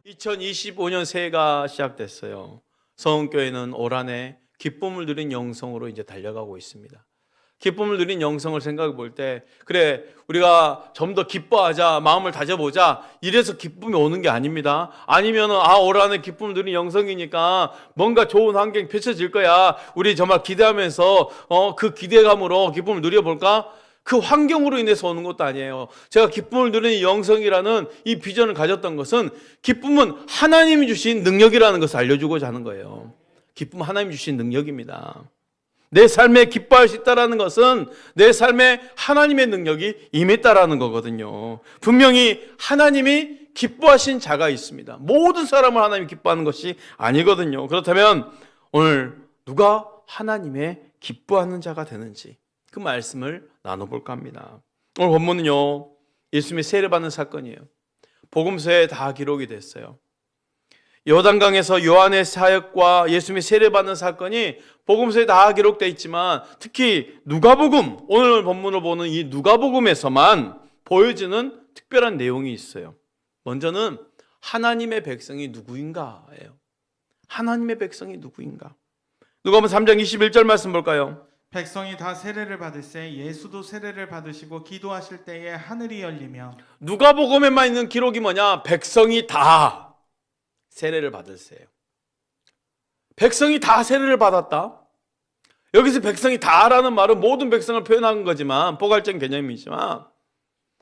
(2025년) 새해가 시작됐어요. 성은교회는 올 한 해 기쁨을 누린 영성으로 이제 달려가고 있습니다. 기쁨을 누린 영성을 생각해 볼 때, 그래, 우리가 좀 더 기뻐하자, 마음을 다져보자, 이래서 기쁨이 오는 게 아닙니다. 아니면은, 올 한 해 기쁨을 누린 영성이니까 뭔가 좋은 환경이 펼쳐질 거야, 우리 정말 기대하면서 그 기대감으로 기쁨을 누려볼까? 그 환경으로 인해서 오는 것도 아니에요. 제가 기쁨을 누리는 영성이라는 이 비전을 가졌던 것은, 기쁨은 하나님이 주신 능력이라는 것을 알려주고자 하는 거예요. 기쁨은 하나님이 주신 능력입니다. 내 삶에 기뻐할 수 있다는 것은 내 삶에 하나님의 능력이 임했다라는 거거든요. 분명히 하나님이 기뻐하신 자가 있습니다. 모든 사람을 하나님이 기뻐하는 것이 아니거든요. 그렇다면 오늘 누가 하나님의 기뻐하는 자가 되는지 그 말씀을 나눠볼까 합니다. 오늘 본문은요, 예수님이 세례받는 사건이에요. 복음서에 다 기록이 됐어요. 요단강에서 요한의 사역과 예수님이 세례받는 사건이 복음서에 다 기록되어 있지만, 특히 누가복음, 오늘 본문을 보는 이 누가복음에서만 보여지는 특별한 내용이 있어요. 먼저는 하나님의 백성이 누구인가예요. 하나님의 백성이 누구인가. 누가복음 3장 21절 말씀 볼까요? 백성이 다 세례를 받을새 예수도 세례를 받으시고 기도하실 때에 하늘이 열리며. 누가복음에만 있는 기록이 뭐냐? 백성이 다 세례를 받을세요. 백성이 다 세례를 받았다. 여기서 백성이 다라는 말은 모든 백성을 표현한 거지만, 포괄적인 개념이지만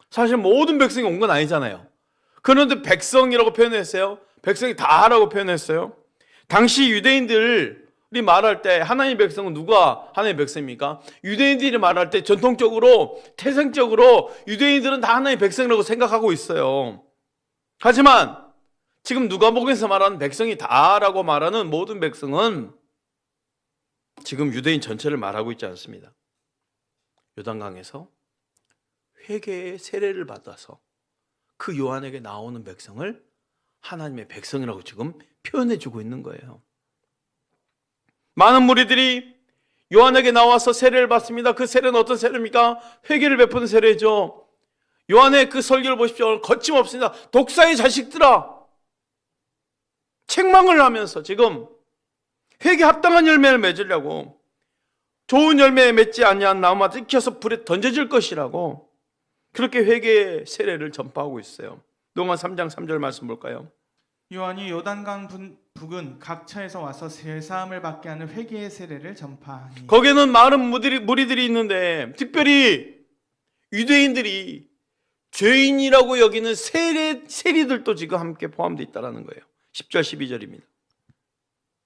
사실 모든 백성이 온 건 아니잖아요. 그런데 백성이라고 표현했어요. 백성이 다라고 표현했어요. 당시 유대인들이 말할 때 하나님의 백성은 누가 하나님의 백성입니까? 유대인들이 말할 때 전통적으로, 태생적으로 유대인들은 다 하나님의 백성이라고 생각하고 있어요. 하지만 지금 누가복음에서 말하는 백성이 다라고 말하는 모든 백성은 지금 유대인 전체를 말하고 있지 않습니다. 요단강에서 회개의 세례를 받아서 그 요한에게 나오는 백성을 하나님의 백성이라고 지금 표현해주고 있는 거예요. 많은 무리들이 요한에게 나와서 세례를 받습니다. 그 세례는 어떤 세례입니까? 회개를 베푸는 세례죠. 요한의 그 설교를 보십시오. 거침없습니다. 독사의 자식들아, 책망을 하면서 지금 회개 합당한 열매를 맺으려고, 좋은 열매에 맺지 아니한 나무마다 익혀서 불에 던져질 것이라고 그렇게 회개의 세례를 전파하고 있어요. 누가복음 3장 3절 말씀 볼까요? 요한이 요단강 북은 각 처에서 와서 제사함을 받게 하는 회개의 세례를 전파하니. 거기에는 많은 무리들이 있는데, 특별히 유대인들이 죄인이라고 여기는 세리들도 지금 함께 포함되어 있다는 거예요. 10절 12절입니다.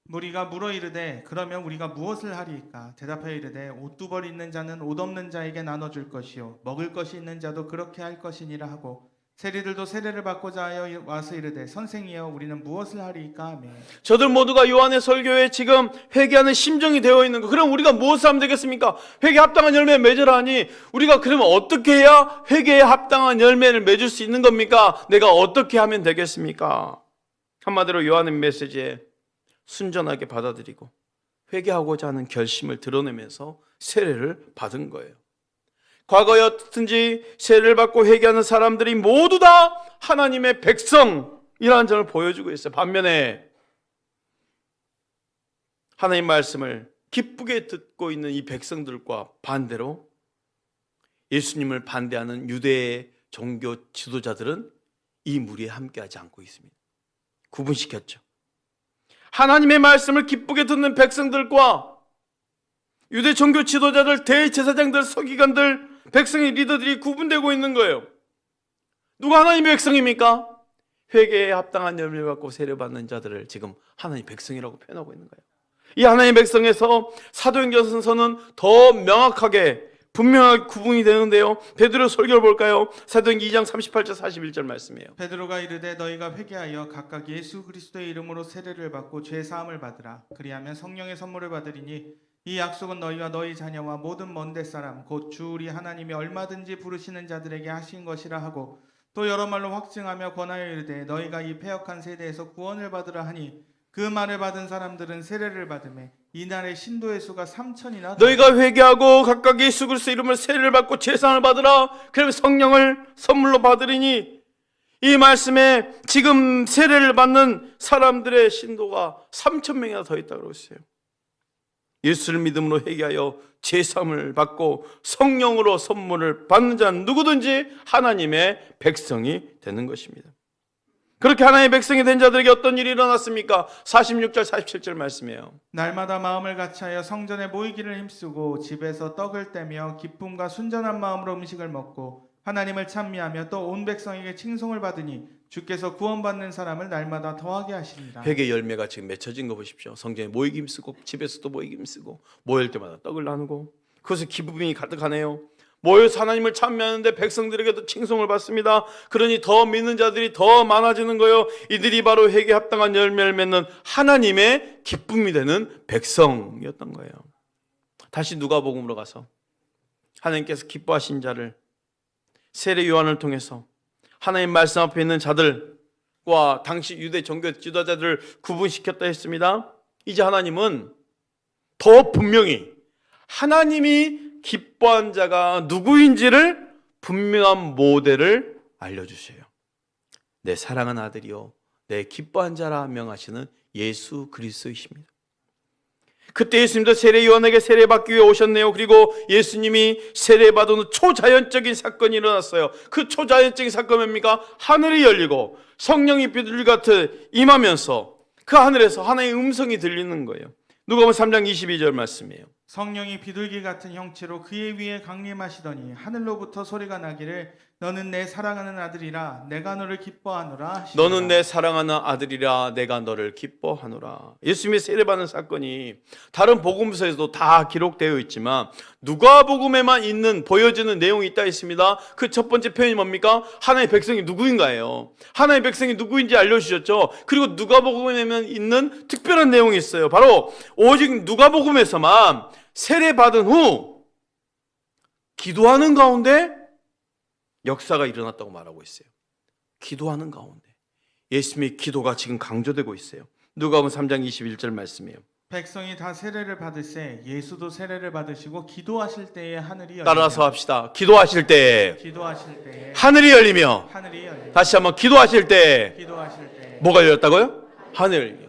무리가 물어 이르되 그러면 우리가 무엇을 하리이까? 대답하여 이르되 옷두벌 있는 자는 옷 없는 자에게 나눠줄 것이요 먹을 것이 있는 자도 그렇게 할 것이니라 하고, 세리들도 세례를 받고자 하여 와서 이르되 선생이여 우리는 무엇을 하리이까 하매. 저들 모두가 요한의 설교에 지금 회개하는 심정이 되어 있는 거. 그럼 우리가 무엇을 하면 되겠습니까? 회개 합당한 열매 맺으라 하니, 우리가 그러면 어떻게 해야 회개에 합당한 열매를 맺을 수 있는 겁니까? 내가 어떻게 하면 되겠습니까? 한마디로 요한의 메시지에 순전하게 받아들이고 회개하고자 하는 결심을 드러내면서 세례를 받은 거예요. 과거였든지 세례를 받고 회개하는 사람들이 모두 다 하나님의 백성이라는 점을 보여주고 있어요. 반면에 하나님 말씀을 기쁘게 듣고 있는 이 백성들과 반대로 예수님을 반대하는 유대의 종교 지도자들은 이 무리에 함께하지 않고 있습니다. 구분시켰죠. 하나님의 말씀을 기쁘게 듣는 백성들과 유대 종교 지도자들, 대제사장들, 서기관들, 백성의 리더들이 구분되고 있는 거예요. 누가 하나님의 백성입니까? 회개에 합당한 열매를 받고 세례받는 자들을 지금 하나님의 백성이라고 표현하고 있는 거예요. 이 하나님의 백성에서 사도행전서는 더 명확하게 분명하게 구분이 되는데요. 베드로 설교를 볼까요? 사도행전 2장 38절 41절 말씀이에요. 베드로가 이르되 너희가 회개하여 각각 예수 그리스도의 이름으로 세례를 받고 죄 사함을 받으라. 그리하면 성령의 선물을 받으리니 이 약속은 너희와 너희 자녀와 모든 먼데 사람 곧 주 우리 하나님이 얼마든지 부르시는 자들에게 하신 것이라 하고, 또 여러 말로 확증하며 권하여 이르되 너희가 이 패역한 세대에서 구원을 받으라 하니, 그 말을 받은 사람들은 세례를 받음에 이날의 신도의 수가 3천이나 너희가 회개하고 각각 예수 그리스도 이름으로 세례를 받고 제사를 받으라. 그러면 성령을 선물로 받으리니, 이 말씀에 지금 세례를 받는 사람들의 신도가 3천 명이나 더 있다고 그러세요. 예수를 믿음으로 회개하여 제사함을 받고 성령으로 선물을 받는 자는 누구든지 하나님의 백성이 되는 것입니다. 그렇게 하나님의 백성이 된 자들에게 어떤 일이 일어났습니까? 46절 47절 말씀이에요. 날마다 마음을 같이하여 성전에 모이기를 힘쓰고 집에서 떡을 떼며 기쁨과 순전한 마음으로 음식을 먹고 하나님을 찬미하며 또 온 백성에게 칭송을 받으니 주께서 구원받는 사람을 날마다 더하게 하십니다. 회개 열매가 지금 맺혀진 거 보십시오. 성전에 모이기 힘쓰고 집에서도 모이기 힘쓰고 모일 때마다 떡을 나누고 그것에 기쁨이 가득하네요. 모여서 하나님을 찬미하는데 백성들에게도 칭송을 받습니다. 그러니 더 믿는 자들이 더 많아지는 거예요. 이들이 바로 회개에 합당한 열매를 맺는 하나님의 기쁨이 되는 백성이었던 거예요. 다시 누가복음으로 가서 하나님께서 기뻐하신 자를 세례 요한을 통해서 하나님 말씀 앞에 있는 자들과 당시 유대 종교 지도자들을 구분시켰다 했습니다. 이제 하나님은 더 분명히 하나님이 기뻐한 자가 누구인지를 분명한 모델을 알려주세요. 내 사랑하는 아들이요 내 기뻐한 자라 명하시는 예수 그리스도이십니다. 그때 예수님도 세례 요한에게 세례받기 위해 오셨네요. 그리고 예수님이 세례받은 후 초자연적인 사건이 일어났어요. 그 초자연적인 사건은 뭡니까? 하늘이 열리고 성령이 비둘기 같이 임하면서 그 하늘에서 하나의 음성이 들리는 거예요. 누가복음 3장 22절 말씀이에요. 성령이 비둘기 같은 형체로 그의 위에 강림하시더니 하늘로부터 소리가 나기를 너는 내 사랑하는 아들이라 내가 너를 기뻐하노라 하시니라. 너는 내 사랑하는 아들이라 내가 너를 기뻐하노라. 예수님이 세례받는 사건이 다른 복음서에도 다 기록되어 있지만 누가복음에만 있는 보여지는 내용이 있다 했습니다. 그 첫 번째 표현이 뭡니까? 하나님의 백성이 누구인가요? 하나님의 백성이 누구인지 알려주셨죠. 그리고 누가복음에만 있는 특별한 내용이 있어요. 바로 오직 누가복음에서만 세례받은 후 기도하는 가운데 역사가 일어났다고 말하고 있어요. 기도하는 가운데 예수님의 기도가 지금 강조되고 있어요. 누가복음 3장 21절 말씀이에요. 백성이 다 세례를 받으세 예수도 세례를 받으시고 기도하실 때에 하늘이 열리며 따라서 합시다. 기도하실 때 기도하실 때에 하늘이 열리며, 하늘이 열리며 다시 한번 기도하실 때 기도하실 때에 뭐가 열렸다고요? 하늘이 열리며.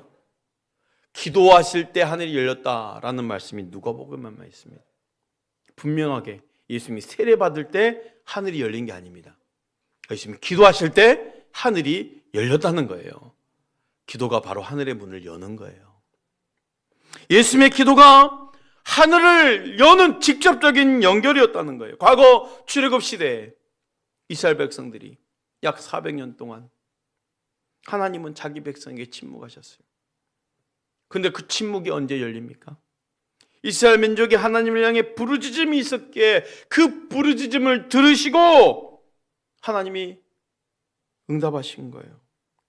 기도하실 때 하늘이 열렸다라는 말씀이 누가복음에만 있습니다. 분명하게 예수님이 세례받을 때 하늘이 열린 게 아닙니다. 예수님이 기도하실 때 하늘이 열렸다는 거예요. 기도가 바로 하늘의 문을 여는 거예요. 예수님의 기도가 하늘을 여는 직접적인 연결이었다는 거예요. 과거 출애굽 시대에 이스라엘 백성들이 약 400년 동안 하나님은 자기 백성에게 침묵하셨어요. 근데 그 침묵이 언제 열립니까? 이스라엘 민족이 하나님을 향해 부르짖음이 있었기에 그 부르짖음을 들으시고 하나님이 응답하신 거예요.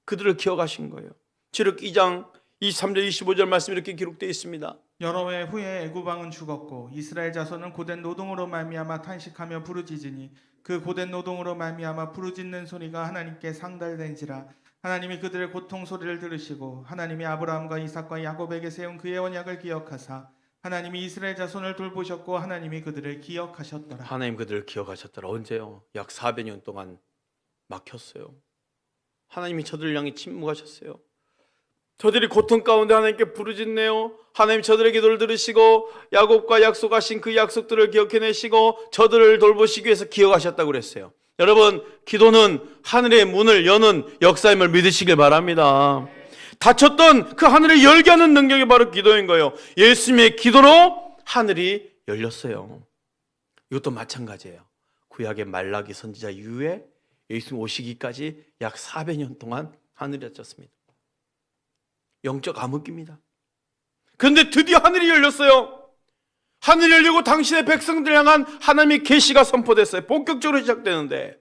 그들을 기억하신 거예요. 출애굽기 2장 23절 25절 말씀 이렇게 기록되어 있습니다. 여러 해 후에 애굽 왕은 죽었고 이스라엘 자손은 고된 노동으로 말미암아 탄식하며 부르짖으니 그 고된 노동으로 말미암아 부르짖는 소리가 하나님께 상달된지라. 하나님이 그들의 고통 소리를 들으시고 하나님이 아브라함과 이삭과 야곱에게 세운 그의 언약을 기억하사 하나님이 이스라엘 자손을 돌보셨고 하나님이 그들을 기억하셨더라. 하나님 그들을 기억하셨더라. 언제요? 약 400년 동안 막혔어요. 하나님이 저들을 향해 침묵하셨어요. 저들이 고통 가운데 하나님께 부르짖네요. 하나님 저들의 기도를 들으시고 야곱과 약속하신 그 약속들을 기억해내시고 저들을 돌보시기 위해서 기억하셨다고 그랬어요. 여러분, 기도는 하늘의 문을 여는 역사임을 믿으시길 바랍니다. 닫혔던 그 하늘을 열게 하는 능력이 바로 기도인 거예요. 예수님의 기도로 하늘이 열렸어요. 이것도 마찬가지예요. 구약의 말라기 선지자 이후에 예수님 오시기까지 약 400년 동안 하늘이 닫혔습니다. 영적 암흑기입니다. 그런데 드디어 하늘이 열렸어요. 하늘이 열리고 당신의 백성들 향한 하나님의 계시가 선포됐어요. 본격적으로 시작되는데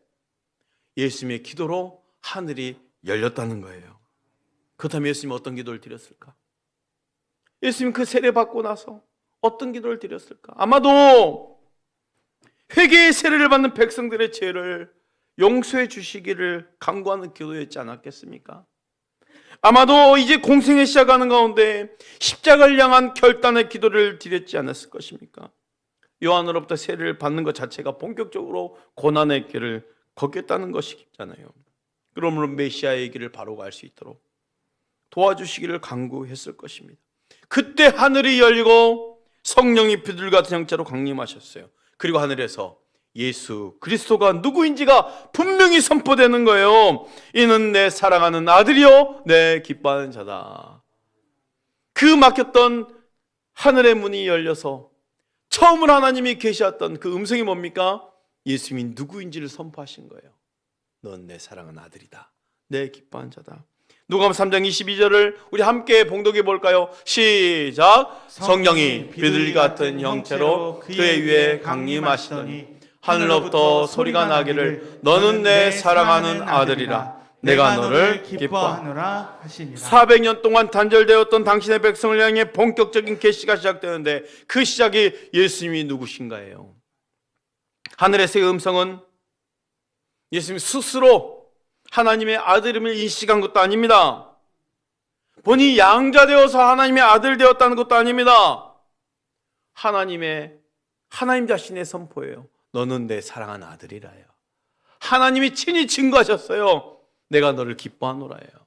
예수님의 기도로 하늘이 열렸다는 거예요. 그렇다면 예수님이 어떤 기도를 드렸을까? 예수님 그 세례 받고 나서 어떤 기도를 드렸을까? 아마도 회개의 세례를 받는 백성들의 죄를 용서해 주시기를 간구하는 기도였지 않았겠습니까? 아마도 이제 공생에 시작하는 가운데 십자가를 향한 결단의 기도를 드렸지 않았을 것입니까? 요한으로부터 세례를 받는 것 자체가 본격적으로 고난의 길을 걷겠다는 것이잖아요. 그러므로 메시아의 길을 바로 갈 수 있도록 도와주시기를 간구했을 것입니다. 그때 하늘이 열리고 성령이 비둘 같은 형체로 강림하셨어요. 그리고 하늘에서 예수 그리스도가 누구인지가 분명히 선포되는 거예요. 이는 내 사랑하는 아들이요 내 기뻐하는 자다. 그 막혔던 하늘의 문이 열려서 처음으로 하나님이 계셨던 그 음성이 뭡니까? 예수님이 누구인지를 선포하신 거예요. 넌 내 사랑하는 아들이다. 내 기뻐하는 자다. 누가복음 3장 22절을 우리 함께 봉독해 볼까요? 시작. 성령이 비둘기 같은 형체로 그의 위에 강림하시더니 하늘로부터 소리가 나기를 너는 내 사랑하는 아들이라 내가 너를 기뻐하노라 하시니라. 400년 동안 단절되었던 당신의 백성을 향해 본격적인 계시가 시작되는데 그 시작이 예수님이 누구신가예요. 하늘에서의 음성은 예수님 스스로 하나님의 아들임을 인식한 것도 아닙니다. 본인이 양자되어서 하나님의 아들 되었다는 것도 아닙니다. 하나님 자신의 선포예요. 너는 내 사랑하는 아들이라요. 하나님이 친히 증거하셨어요. 내가 너를 기뻐하노라예요.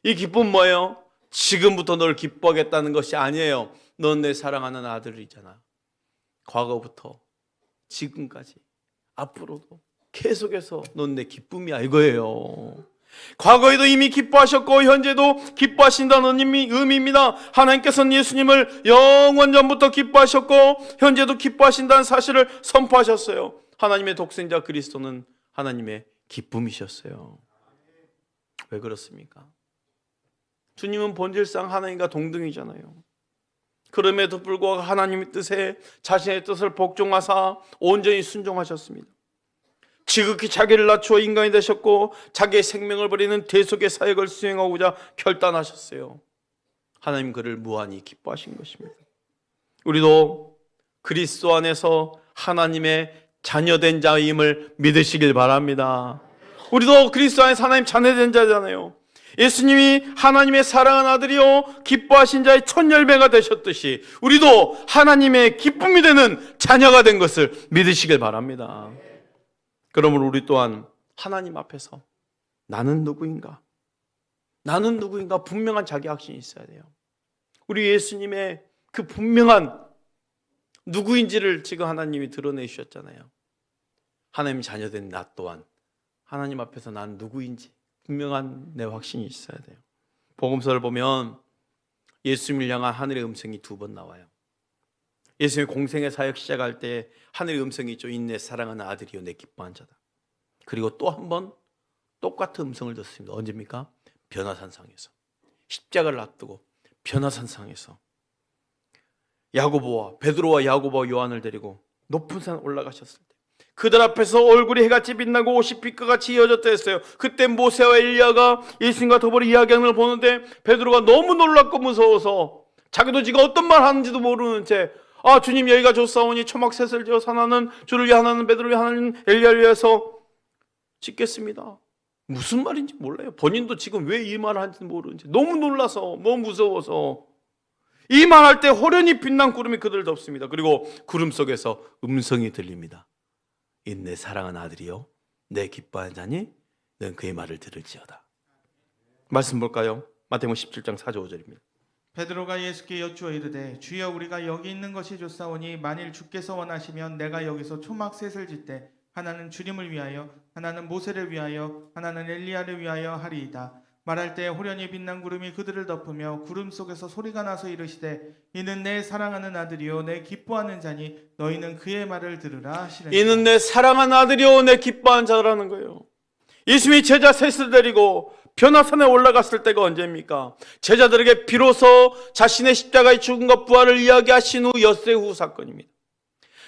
이 기쁨은 뭐예요? 지금부터 너를 기뻐하겠다는 것이 아니에요. 넌 내 사랑하는 아들이잖아. 과거부터 지금까지 앞으로도 계속해서 넌 내 기쁨이야 이거예요. 과거에도 이미 기뻐하셨고 현재도 기뻐하신다는 의미입니다. 하나님께서는 예수님을 영원 전부터 기뻐하셨고 현재도 기뻐하신다는 사실을 선포하셨어요. 하나님의 독생자 그리스도는 하나님의 기쁨이셨어요. 왜 그렇습니까? 주님은 본질상 하나님과 동등이잖아요. 그럼에도 불구하고 하나님의 뜻에 자신의 뜻을 복종하사 온전히 순종하셨습니다. 지극히 자기를 낮추어 인간이 되셨고 자기의 생명을 버리는 대속의 사역을 수행하고자 결단하셨어요. 하나님 그를 무한히 기뻐하신 것입니다. 우리도 그리스도 안에서 하나님의 자녀된 자임을 믿으시길 바랍니다. 우리도 그리스도 안에서 하나님 자녀된 자잖아요. 예수님이 하나님의 사랑하는 아들이요 기뻐하신 자의 첫 열매가 되셨듯이 우리도 하나님의 기쁨이 되는 자녀가 된 것을 믿으시길 바랍니다. 그러므로 우리 또한 하나님 앞에서 나는 누구인가? 나는 누구인가? 분명한 자기 확신이 있어야 돼요. 우리 예수님의 그 분명한 누구인지를 지금 하나님이 드러내주셨잖아요. 하나님 자녀된 나 또한 하나님 앞에서 난 누구인지 분명한 내 확신이 있어야 돼요. 복음서를 보면 예수님을 향한 하늘의 음성이 2번 나와요. 예수님의 공생의 사역 시작할 때 하늘의 음성이 있죠. 내 사랑하는 아들이요 내 기뻐한 자다. 그리고 또 한 번 똑같은 음성을 듣습니다. 언제입니까? 변화산상에서. 십자가를 앞두고 변화산상에서 베드로와 야고보와 요한을 데리고 높은 산 올라가셨을 때 그들 앞에서 얼굴이 해같이 빛나고 옷이 빛과 같이 이어졌다 했어요. 그때 모세와 엘리야가 예수님과 더불어 이야기하는 걸 보는데 베드로가 너무 놀랍고 무서워서 자기도 지금 어떤 말 하는지도 모르는 채 주님 여기가 좋사오니 초막셋을 지어 하나는 주를 위해 하나는 베드로를 위해 하나는 엘리야를 위해서 짓겠습니다. 무슨 말인지 몰라요. 본인도 지금 왜 이 말을 하는지 모르는지 너무 놀라서 너무 무서워서 이 말할 때 호련히 빛난 구름이 그들을 덮습니다. 그리고 구름 속에서 음성이 들립니다. 이 내 사랑하는 아들이요 내 기뻐하는 자니 넌 그의 말을 들을지어다. 말씀 볼까요? 마태복음 17장 4절 5절입니다. 베드로가 예수께 여쭈어 이르되 주여 우리가 여기 있는 것이 좋사오니 만일 주께서 원하시면 내가 여기서 초막셋을 짓되 하나는 주님을 위하여 하나는 모세를 위하여 하나는 엘리야를 위하여 하리이다. 말할 때 호련히 빛난 구름이 그들을 덮으며 구름 속에서 소리가 나서 이르시되 이는 내 사랑하는 아들이요 내 기뻐하는 자니 너희는 그의 말을 들으라 하시니라. 이는 내 사랑하는 아들이요 내 기뻐하는 자라는 거예요. 예수님이 제자 셋을 데리고 변화산에 올라갔을 때가 언제입니까? 제자들에게 비로소 자신의 십자가의 죽음과 부활을 이야기하신 후 엿새 후 사건입니다.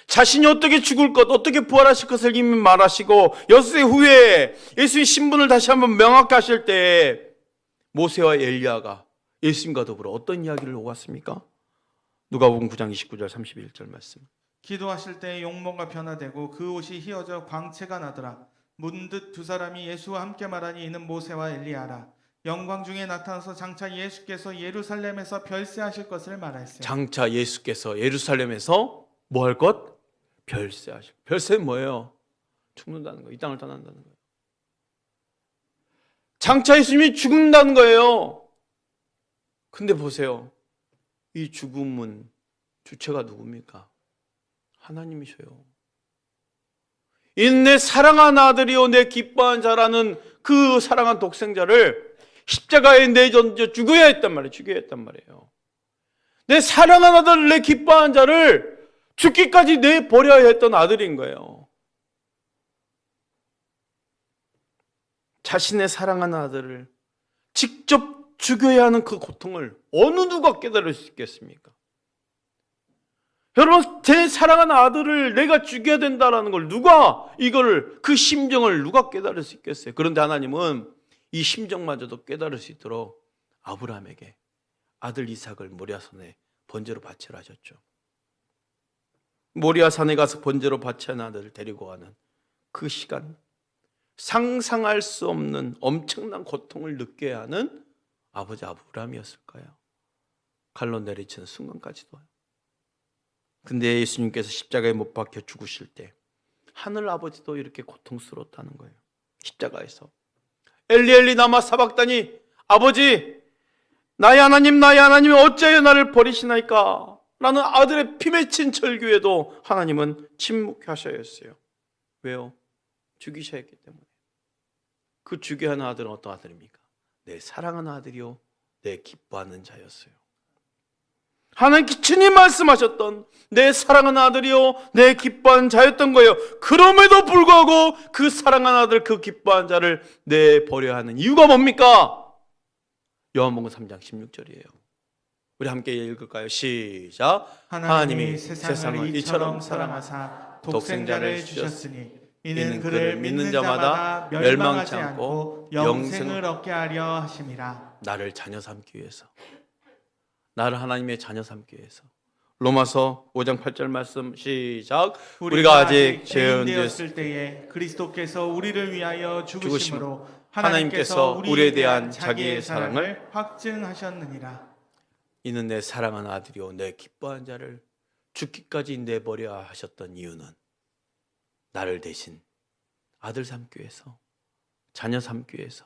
자신이 어떻게 죽을 것, 어떻게 부활하실 것을 이미 말하시고 엿새 후에 예수의 신분을 다시 한번 명확히 하실 때 모세와 엘리야가 예수님과 더불어 어떤 이야기를 오갔습니까? 누가복음 9장 29절 31절 말씀. 기도하실 때 용모가 변화되고 그 옷이 휘어져 광채가 나더라. 문득 두 사람이 예수와 함께 말하니 이는 모세와 엘리야라. 영광 중에 나타나서 장차 예수께서 예루살렘에서 별세하실 것을 말하였어요. 장차 예수께서 예루살렘에서 뭐 할 것? 별세하실. 별세는 뭐예요? 죽는다는 거예요. 이 땅을 떠난다는 거예요. 장차 예수님이 죽는다는 거예요. 근데 보세요. 이 죽음은 주체가 누굽니까? 하나님이셔요. 이 내 사랑한 아들이요 내 기뻐한 자라는 그 사랑한 독생자를 십자가에 내던져 죽여야 했단 말이에요. 죽여야 했단 말이에요. 내 사랑한 아들, 내 기뻐한 자를 죽기까지 내버려야 했던 아들인 거예요. 자신의 사랑하는 아들을 직접 죽여야 하는 그 고통을 어느 누가 깨달을 수 있겠습니까? 여러분, 제 사랑하는 아들을 내가 죽여야 된다는 걸 그 심정을 누가 깨달을 수 있겠어요? 그런데 하나님은 이 심정마저도 깨달을 수 있도록 아브라함에게 아들 이삭을 모리아산에 번제로 바치라 하셨죠. 모리아산에 가서 번제로 바치는 아들을 데리고 가는 그 시간, 상상할 수 없는 엄청난 고통을 느껴야 하는 아버지 아브라함이었을까요? 칼로 내리치는 순간까지도. 근데 예수님께서 십자가에 못 박혀 죽으실 때 하늘 아버지도 이렇게 고통스러웠다는 거예요. 십자가에서 엘리 엘리 라마 사박다니, 아버지 나의 하나님 어찌하여 나를 버리시나이까 라는 아들의 피 맺힌 절규에도 하나님은 침묵하셔야 했어요. 왜요? 죽이셔야 했기 때문에. 그 죽여야 하는 아들은 어떤 아들입니까? 내 사랑하는 아들이요 내 기뻐하는 자였어요. 하나님 주님 말씀하셨던 내 사랑하는 아들이요 내 기뻐하는 자였던 거예요. 그럼에도 불구하고 그 사랑하는 아들, 그 기뻐하는 자를 내버려야 하는 이유가 뭡니까? 요한복음 3장 16절이에요. 우리 함께 읽을까요? 시작. 하나님이 세상을 이처럼 사랑하사 독생자를 주셨으니 이는 그를 믿는 자마다 멸망하지 않고 영생을 얻게 하려 하심이라. 나를 자녀 삼기 위해서, 나를 하나님의 자녀 삼기 위해서. 로마서 5장 8절 말씀 시작. 우리가 아직 죄인 되었을 때에 그리스도께서 우리를 위하여 죽으심으로 하나님께서 우리에 대한 자기의 사랑을 확증하셨느니라. 이는 내 사랑하는 아들이요 내 기뻐한 자를 죽기까지 내버려 하셨던 이유는 나를 대신 아들 삼기 위해서, 자녀 삼기 위해서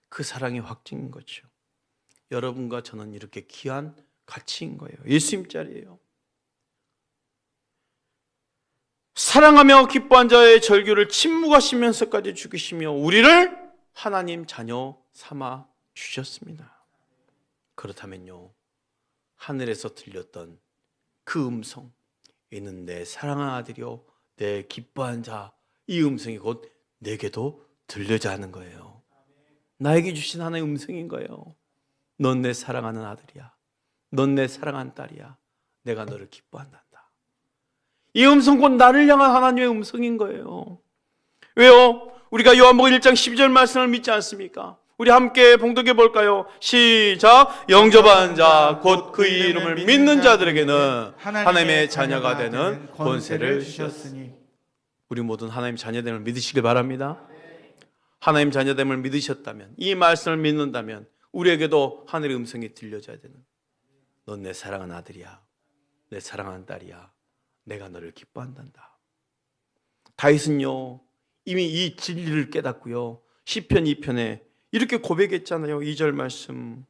그 사랑이 확증인 거죠. 여러분과 저는 이렇게 귀한 가치인 거예요. 예수님 자리예요. 사랑하며 기뻐한 자의 절규를 침묵하시면서까지 죽이시며 우리를 하나님 자녀 삼아 주셨습니다. 그렇다면요, 하늘에서 들렸던 그 음성, 이는 내 사랑하는 아들이요 내 기뻐한 자, 이 음성이 곧 내게도 들려져 하는 거예요. 나에게 주신 하나의 음성인 거예요. 넌 내 사랑하는 아들이야. 넌 내 사랑하는 딸이야. 내가 너를 기뻐한단다. 이 음성 곧 나를 향한 하나님의 음성인 거예요. 왜요? 우리가 요한복음 1장 12절 말씀을 믿지 않습니까? 우리 함께 봉독해 볼까요? 시작. 영접한 자 곧 그 이름을 믿는 자들에게는 하나님의 자녀가 되는 권세를 주셨으니. 우리 모두는 하나님 자녀됨을 믿으시길 바랍니다. 하나님 자녀됨을 믿으셨다면, 이 말씀을 믿는다면 우리에게도 하늘의 음성이 들려져야 되는, 넌 내 사랑하는 아들이야, 내 사랑하는 딸이야, 내가 너를 기뻐한단다. 다윗은요 이미 이 진리를 깨닫고요 시편 2편에 이렇게 고백했잖아요. 2절 말씀.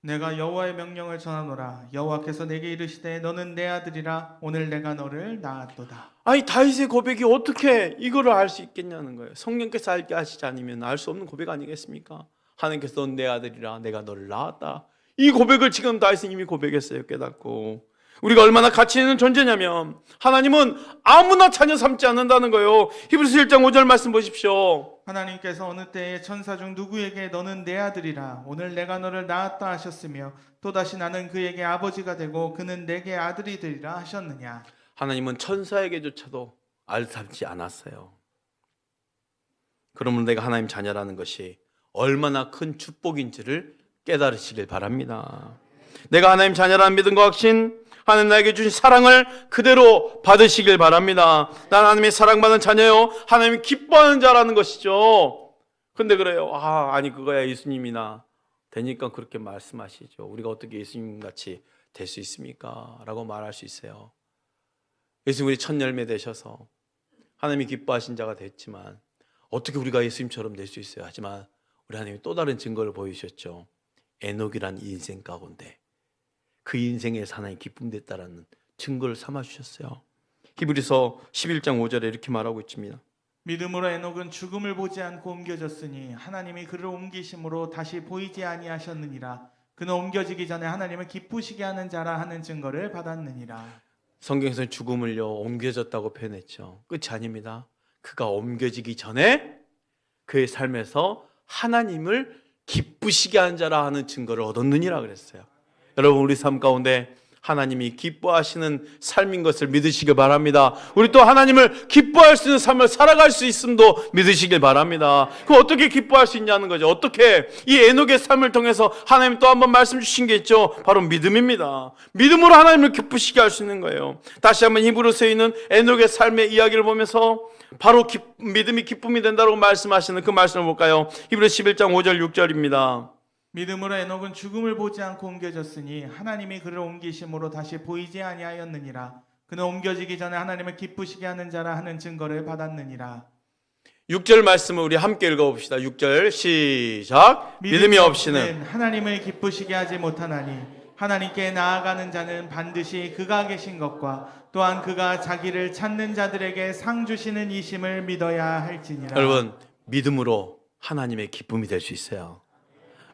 내가 여호와의 명령을 전하노라. 여호와께서 내게 이르시되 너는 내 아들이라. 오늘 내가 너를 낳았도다. 아니, 다윗의 고백이 어떻게 이거를 알 수 있겠냐는 거예요. 성령께서 알게 하시지 않으면 알 수 없는 고백 아니겠습니까? 하나님께서 넌 내 아들이라, 내가 너를 낳았다. 이 고백을 지금 다윗은 이미 고백했어요. 깨닫고. 우리가 얼마나 가치 있는 존재냐면 하나님은 아무나 자녀 삼지 않는다는 거예요. 히브리서 1장 5절 말씀 보십시오. 하나님께서 어느 때에 천사 중 누구에게 너는 내 아들이라. 오늘 내가 너를 낳았다 하셨으며 또다시 나는 그에게 아버지가 되고 그는 내게 아들이 되리라 하셨느냐. 하나님은 천사에게조차도 아들 삼지 않았어요. 그러면 내가 하나님 자녀라는 것이 얼마나 큰 축복인지를 깨달으시길 바랍니다. 내가 하나님 자녀라는 믿음과 확신, 하나님 나에게 주신 사랑을 그대로 받으시길 바랍니다. 난 하나님의 사랑받은 자녀요, 하나님이 기뻐하는 자라는 것이죠. 근데 그래요. 아니 그거야 예수님이나 되니까 그렇게 말씀하시죠. 우리가 어떻게 예수님같이 될 수 있습니까? 라고 말할 수 있어요. 예수님이 첫 열매 되셔서 하나님이 기뻐하신 자가 됐지만 어떻게 우리가 예수님처럼 될 수 있어요? 하지만 우리 하나님이 또 다른 증거를 보이셨죠. 에녹이란 인생 가운데 그 인생에서 하나님 기쁨 됐다라는 증거를 삼아 주셨어요. 히브리서 11장 5절에 이렇게 말하고 있습니다. 믿음으로 에녹은 죽음을 보지 않고 옮겨졌으니 하나님이 그를 옮기심으로 다시 보이지 아니하셨느니라. 그는 옮겨지기 전에 하나님을 기쁘시게 하는 자라 하는 증거를 받았느니라. 성경에서는 죽음을요 옮겨졌다고 표현했죠. 끝이 아닙니다. 그가 옮겨지기 전에 그의 삶에서 하나님을 기쁘시게 한 자라 하는 증거를 얻었느니라 그랬어요. 여러분, 우리 삶 가운데 하나님이 기뻐하시는 삶인 것을 믿으시길 바랍니다. 우리 또 하나님을 기뻐할 수 있는 삶을 살아갈 수 있음도 믿으시길 바랍니다. 그 어떻게 기뻐할 수 있냐는 거죠. 어떻게 이 에녹의 삶을 통해서 하나님 또 한번 말씀 주신 게 있죠. 바로 믿음입니다. 믿음으로 하나님을 기쁘시게 할 수 있는 거예요. 다시 한번 히브리서에 있는 에녹의 삶의 이야기를 보면서 바로 믿음이 기쁨이 된다고 말씀하시는 그 말씀을 볼까요? 히브리서 11장 5절 6절입니다. 믿음으로 에녹은 죽음을 보지 않고 옮겨졌으니 하나님이 그를 옮기심으로 다시 보이지 아니하였느니라. 그는 옮겨지기 전에 하나님을 기쁘시게 하는 자라 하는 증거를 받았느니라. 6절 말씀을 우리 함께 읽어봅시다. 6절 시작. 믿음이 없이는 하나님을 기쁘시게 하지 못하나니 하나님께 나아가는 자는 반드시 그가 계신 것과 또한 그가 자기를 찾는 자들에게 상 주시는 이심을 믿어야 할지니라. 여러분, 믿음으로 하나님의 기쁨이 될 수 있어요.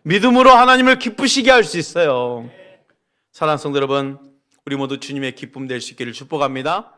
믿음으로 하나님을 기쁘시게 할 수 있어요. 사랑하는 성도 여러분, 우리 모두 주님의 기쁨 될 수 있기를 축복합니다.